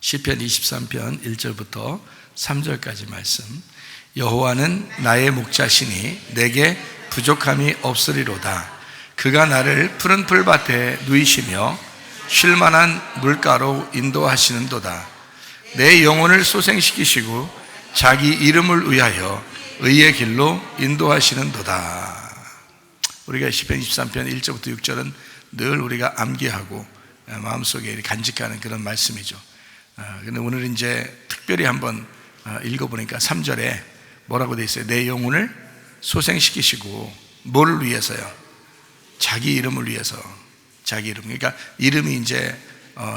시편 23편 1절부터 3절까지 말씀. 여호와는 나의 목자시니 내게 부족함이 없으리로다. 그가 나를 푸른 풀밭에 누이시며 쉴만한 물가로 인도하시는도다. 내 영혼을 소생시키시고 자기 이름을 위하여 의의 길로 인도하시는도다. 우리가 시편 23편 1절부터 6절은 늘 우리가 암기하고 마음속에 간직하는 그런 말씀이죠. 근데 오늘 이제 특별히 한번 읽어보니까 3절에 뭐라고 돼 있어요? 내 영혼을 소생시키시고 뭐를 위해서요? 자기 이름을 위해서. 자기 이름. 그러니까 이름이 이제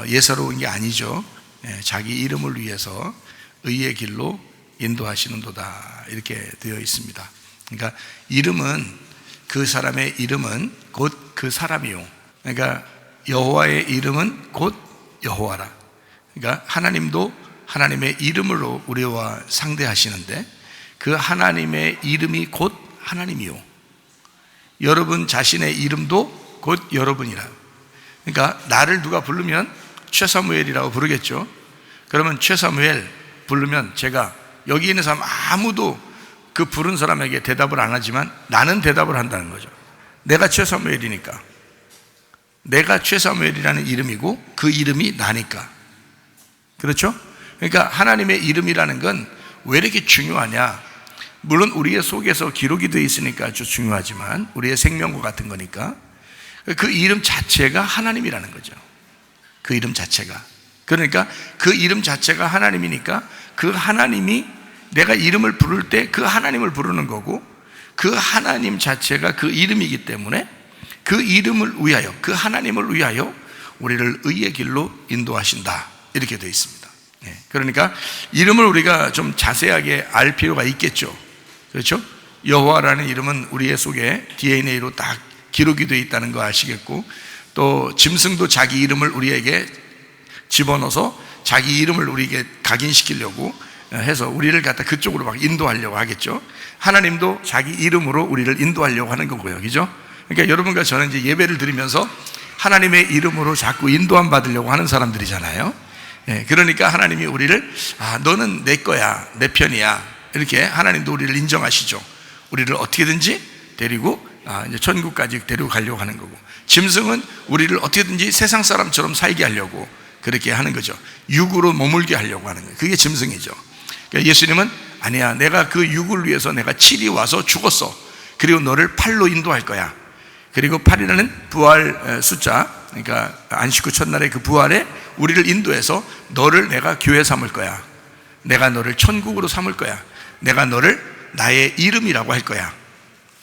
예사로운 게 아니죠. 자기 이름을 위해서 의의 길로 인도하시는도다. 이렇게 되어 있습니다. 그러니까 이름은, 그 사람의 이름은 곧 그 사람이요. 그러니까 여호와의 이름은 곧 여호와라. 그러니까 하나님도 하나님의 이름으로 우리와 상대하시는데 그 하나님의 이름이 곧 하나님이요. 여러분 자신의 이름도 곧 여러분이라. 그러니까 나를 누가 부르면 최사무엘이라고 부르겠죠. 그러면 최사무엘 부르면 제가 여기 있는 사람 아무도 그 부른 사람에게 대답을 안 하지만 나는 대답을 한다는 거죠. 내가 최사무엘이니까. 내가 최사무엘이라는 이름이고 그 이름이 나니까. 그렇죠? 그러니까 하나님의 이름이라는 건 왜 이렇게 중요하냐? 물론 우리의 속에서 기록이 되어 있으니까 아주 중요하지만 우리의 생명과 같은 거니까 그 이름 자체가 하나님이라는 거죠. 그 이름 자체가. 그러니까 그 이름 자체가 하나님이니까 그 하나님이 내가 이름을 부를 때 그 하나님을 부르는 거고 그 하나님 자체가 그 이름이기 때문에 그 이름을 위하여, 그 하나님을 위하여 우리를 의의 길로 인도하신다. 이렇게 되어 있습니다. 그러니까 이름을 우리가 좀 자세하게 알 필요가 있겠죠. 그렇죠? 여호와라는 이름은 우리의 속에 DNA로 딱 기록이 되어 있다는 거 아시겠고, 또 짐승도 자기 이름을 우리에게 집어넣어서 자기 이름을 우리에게 각인시키려고 해서 우리를 갖다 그쪽으로 막 인도하려고 하겠죠. 하나님도 자기 이름으로 우리를 인도하려고 하는 거고요. 그죠? 그러니까 여러분과 저는 이제 예배를 드리면서 하나님의 이름으로 자꾸 인도함 받으려고 하는 사람들이잖아요. 그러니까 하나님이 우리를 너는 내 거야, 내 편이야, 이렇게 하나님도 우리를 인정하시죠. 우리를 어떻게든지 데리고 이제 천국까지 데리고 가려고 하는 거고, 짐승은 우리를 어떻게든지 세상 사람처럼 살게 하려고 그렇게 하는 거죠. 육으로 머물게 하려고 하는 거예요. 그게 짐승이죠. 그러니까 예수님은 아니야, 내가 그 육을 위해서 내가 7이 와서 죽었어. 그리고 너를 8로 인도할 거야. 그리고 8이라는 부활 숫자, 그러니까 안식 후 첫날의 그 부활에 우리를 인도해서 너를 내가 교회 삼을 거야. 내가 너를 천국으로 삼을 거야. 내가 너를 나의 이름이라고 할 거야.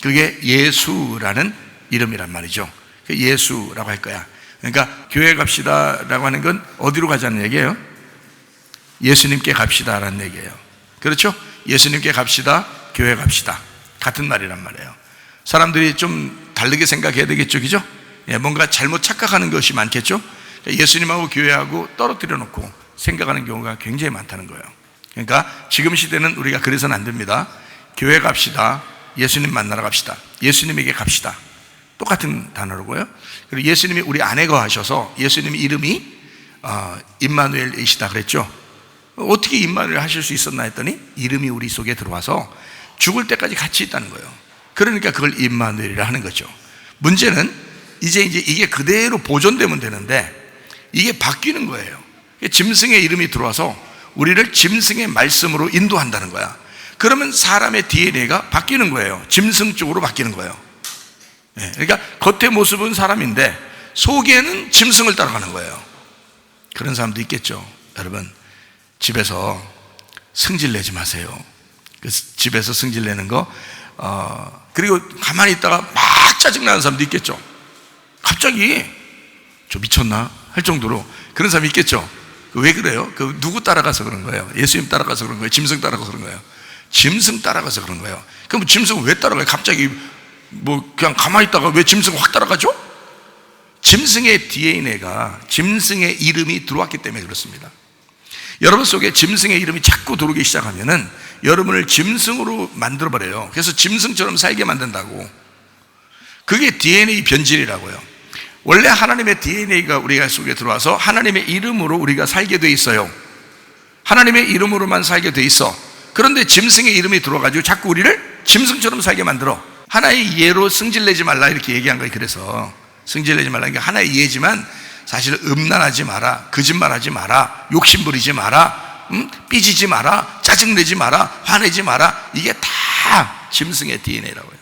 그게 예수라는 이름이란 말이죠. 예수라고 할 거야. 그러니까 교회 갑시다 라고 하는 건 어디로 가자는 얘기예요? 예수님께 갑시다 라는 얘기예요. 그렇죠? 예수님께 갑시다, 교회 갑시다, 같은 말이란 말이에요. 사람들이 좀 다르게 생각해야 되겠죠. 그죠? 뭔가 잘못 착각하는 것이 많겠죠. 예수님하고 교회하고 떨어뜨려 놓고 생각하는 경우가 굉장히 많다는 거예요. 그러니까 지금 시대는 우리가 그래서는 안 됩니다. 교회 갑시다, 예수님 만나러 갑시다, 예수님에게 갑시다, 똑같은 단어로고요. 그리고 예수님이 우리 안에 거하셔서 예수님 이름이 임마누엘이시다 그랬죠. 어떻게 임마누엘 하실 수 있었나 했더니 이름이 우리 속에 들어와서 죽을 때까지 같이 있다는 거예요. 그러니까 그걸 임마누엘이라 하는 거죠. 문제는 이제 이게 그대로 보존되면 되는데 이게 바뀌는 거예요. 짐승의 이름이 들어와서 우리를 짐승의 말씀으로 인도한다는 거야. 그러면 사람의 DNA가 바뀌는 거예요. 짐승 쪽으로 바뀌는 거예요. 그러니까 겉의 모습은 사람인데 속에는 짐승을 따라가는 거예요. 그런 사람도 있겠죠. 여러분, 집에서 승질 내지 마세요. 집에서 승질 내는 거, 그리고 가만히 있다가 막 짜증나는 사람도 있겠죠. 갑자기 저 미쳤나 할 정도로 그런 사람이 있겠죠. 왜 그래요? 누구 따라가서 그런 거예요? 예수님 따라가서 그런 거예요? 짐승 따라가서 그런 거예요? 짐승 따라가서 그런 거예요. 그럼 짐승은 왜 따라가요? 갑자기 그냥 가만히 있다가 왜 짐승 확 따라가죠? 짐승의 DNA가, 짐승의 이름이 들어왔기 때문에 그렇습니다. 여러분 속에 짐승의 이름이 자꾸 들어오기 시작하면은 여러분을 짐승으로 만들어버려요. 그래서 짐승처럼 살게 만든다고. 그게 DNA 변질이라고요. 원래 하나님의 DNA가 우리가 속에 들어와서 하나님의 이름으로 우리가 살게 돼 있어요. 하나님의 이름으로만 살게 돼 있어. 그런데 짐승의 이름이 들어가지고 자꾸 우리를 짐승처럼 살게 만들어. 하나의 예로 승질내지 말라 이렇게 얘기한 거예요. 그래서 승질내지 말라. 그러니까 하나의 예지만 사실 음란하지 마라, 거짓말하지 마라, 욕심부리지 마라, 삐지지 마라, 짜증내지 마라, 화내지 마라. 이게 다 짐승의 DNA라고요.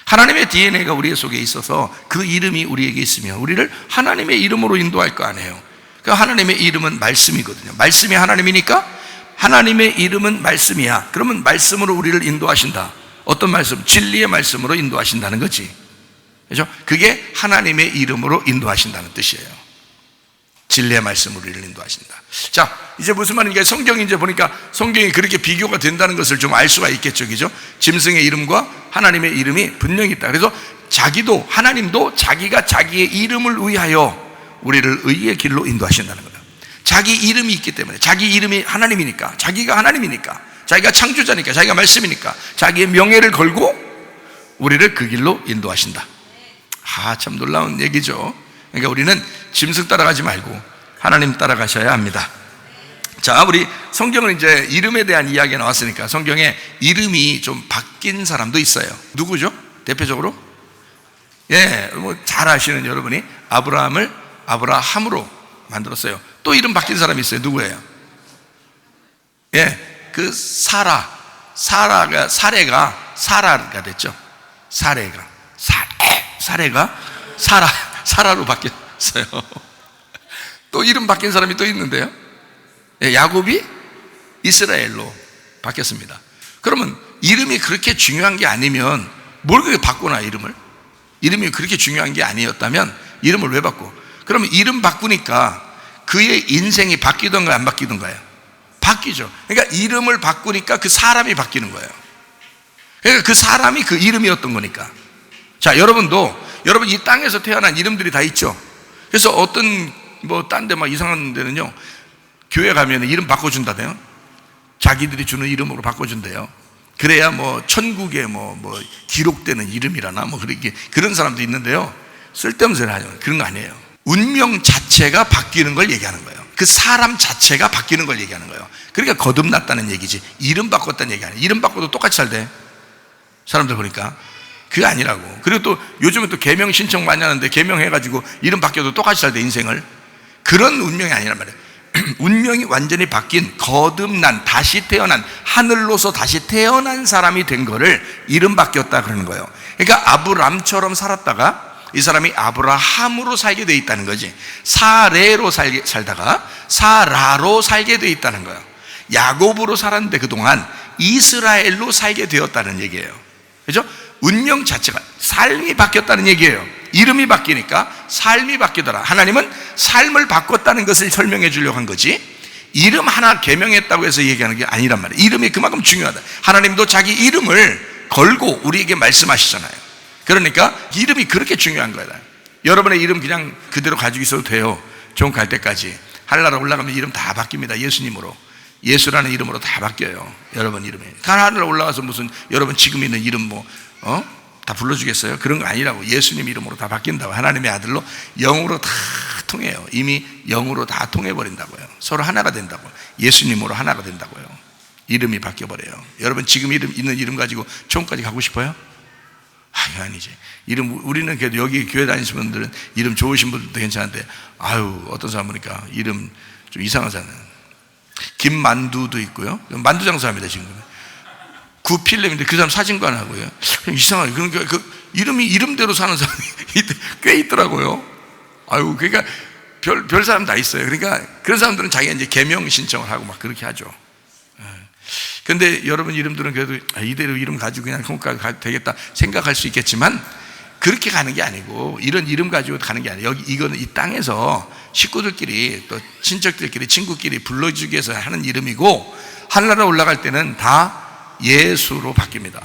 하나님의 DNA가 우리 속에 있어서 그 이름이 우리에게 있으면 우리를 하나님의 이름으로 인도할 거 아니에요. 그 하나님의 이름은 말씀이거든요. 말씀이 하나님이니까 하나님의 이름은 말씀이야. 그러면 말씀으로 우리를 인도하신다. 어떤 말씀? 진리의 말씀으로 인도하신다는 거지. 그렇죠? 그게 하나님의 이름으로 인도하신다는 뜻이에요. 진리의 말씀으로 우리를 인도하신다. 자, 이제 무슨 말인가? 성경이 이제 보니까 성경이 그렇게 비교가 된다는 것을 좀 알 수가 있겠죠. 그죠? 짐승의 이름과 하나님의 이름이 분명히 있다. 그래서 자기도, 하나님도 자기가 자기의 이름을 위하여 우리를 의의 길로 인도하신다는 거예요. 자기 이름이 있기 때문에, 자기 이름이 하나님이니까, 자기가 하나님이니까, 자기가 창조자니까, 자기가 말씀이니까 자기의 명예를 걸고 우리를 그 길로 인도하신다. 참 놀라운 얘기죠. 그러니까 우리는 짐승 따라가지 말고 하나님 따라가셔야 합니다. 자, 우리 성경은 이제 이름에 대한 이야기가 나왔으니까 성경에 이름이 좀 바뀐 사람도 있어요. 누구죠? 대표적으로? 뭐 잘 아시는 여러분이 아브라함을 아브라함으로 만들었어요. 또 이름 바뀐 사람이 있어요. 누구예요? 그 사레가 사라가 됐죠. 사레가 사라로 바뀌었어요. 또 이름 바뀐 사람이 또 있는데요. 야곱이 이스라엘로 바뀌었습니다. 그러면 이름이 그렇게 중요한 게 아니면 뭘 그렇게 바꾸나, 이름을? 이름이 그렇게 중요한 게 아니었다면 이름을 왜 바꿔? 그러면 이름 바꾸니까 그의 인생이 바뀌던가요, 안 바뀌던가요? 바뀌죠. 그러니까 이름을 바꾸니까 그 사람이 바뀌는 거예요. 그러니까 그 사람이 그 이름이었던 거니까. 자, 여러분도 여러분 이 땅에서 태어난 이름들이 다 있죠. 그래서 어떤 딴 데 막 이상한 데는요, 교회 가면 이름 바꿔준다네요. 자기들이 주는 이름으로 바꿔준대요. 그래야 천국에 기록되는 이름이라나 그런 사람도 있는데요. 쓸데없는 소리 하죠. 그런 거 아니에요. 운명 자체가 바뀌는 걸 얘기하는 거예요. 그 사람 자체가 바뀌는 걸 얘기하는 거예요. 그러니까 거듭났다는 얘기지, 이름 바꿨다는 얘기 아니에요. 이름 바꿔도 똑같이 살대, 사람들 보니까. 그게 아니라고. 그리고 또 요즘은 또 계명 신청 많이 하는데 계명해가지고 이름 바뀌어도 똑같이 살대, 인생을. 그런 운명이 아니란 말이에요. 운명이 완전히 바뀐, 거듭난, 다시 태어난, 하늘로서 다시 태어난 사람이 된 거를 이름 바뀌었다 그러는 거예요. 그러니까 아브람처럼 살았다가 이 사람이 아브라함으로 살게 돼 있다는 거지. 사레로 살다가 사라로 살게 돼 있다는 거예요. 야곱으로 살았는데 그동안 이스라엘로 살게 되었다는 얘기예요. 그렇죠? 운명 자체가, 삶이 바뀌었다는 얘기예요. 이름이 바뀌니까 삶이 바뀌더라. 하나님은 삶을 바꿨다는 것을 설명해 주려고 한 거지, 이름 하나 개명했다고 해서 얘기하는 게 아니란 말이에요. 이름이 그만큼 중요하다. 하나님도 자기 이름을 걸고 우리에게 말씀하시잖아요. 그러니까 이름이 그렇게 중요한 거다. 여러분의 이름 그냥 그대로 가지고 있어도 돼요. 종 갈 때까지. 하늘나라 올라가면 이름 다 바뀝니다. 예수님으로, 예수라는 이름으로 다 바뀌어요. 여러분 이름이. 하늘나라 올라가서 무슨 여러분 지금 있는 이름 다 불러주겠어요? 그런 거 아니라고. 예수님 이름으로 다 바뀐다고. 하나님의 아들로 영으로 다 통해요. 이미 영으로 다 통해버린다고요. 서로 하나가 된다고. 예수님으로 하나가 된다고요. 이름이 바뀌어버려요. 여러분 지금 있는 이름 가지고 천국까지 가고 싶어요? 아니지. 이름, 우리는 그래도 여기 교회 다니시는 분들은 이름 좋으신 분들도 괜찮은데, 어떤 사람 보니까 이름 좀 이상하잖아요. 김만두도 있고요. 만두 장사합니다, 지금. 구필렘인데 그 사람 사진관 하고요. 이상하게. 그러니까 그 이름이 이름대로 사는 사람이 꽤 있더라고요. 그러니까 별 사람 다 있어요. 그러니까 그런 사람들은 자기가 이제 개명 신청을 하고 막 그렇게 하죠. 근데 여러분 이름들은 그래도 이대로 이름 가지고 그냥 천국까지 가도 되겠다 생각할 수 있겠지만, 그렇게 가는 게 아니고, 이런 이름 가지고 가는 게 아니에요. 이거는 이 땅에서 식구들끼리 또 친척들끼리 친구끼리 불러주기 위해서 하는 이름이고, 하늘나라 올라갈 때는 다 예수로 바뀝니다.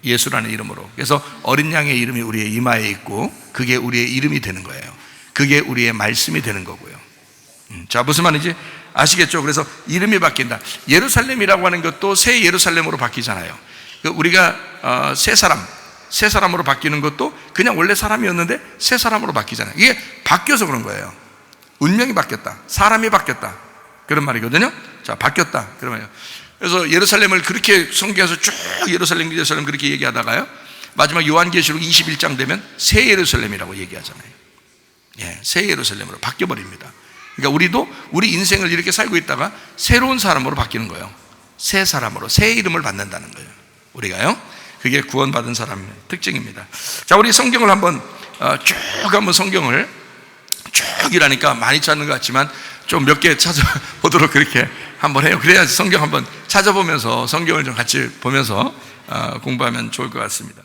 예수라는 이름으로. 그래서 어린 양의 이름이 우리의 이마에 있고 그게 우리의 이름이 되는 거예요. 그게 우리의 말씀이 되는 거고요. 자, 무슨 말인지 아시겠죠? 그래서 이름이 바뀐다. 예루살렘이라고 하는 것도 새 예루살렘으로 바뀌잖아요. 우리가 새 사람으로 바뀌는 것도 그냥 원래 사람이었는데 새 사람으로 바뀌잖아요. 이게 바뀌어서 그런 거예요. 운명이 바뀌었다, 사람이 바뀌었다. 그런 말이거든요. 자, 바뀌었다. 그러면요. 그래서 예루살렘을 그렇게 성경에서 쭉 예루살렘 그렇게 얘기하다가요, 마지막 요한계시록 21장 되면 새 예루살렘이라고 얘기하잖아요. 예, 새 예루살렘으로 바뀌어버립니다. 그러니까 우리도 우리 인생을 이렇게 살고 있다가 새로운 사람으로 바뀌는 거예요. 새 사람으로, 새 이름을 받는다는 거예요. 우리가요. 그게 구원받은 사람의 특징입니다. 자, 우리 성경을 한번 쭉 한번 성경을 쭉이라니까 많이 찾는 것 같지만 좀 몇 개 찾아보도록 그렇게 한번 해요. 그래야지 성경 한번 찾아보면서 성경을 좀 같이 보면서 공부하면 좋을 것 같습니다.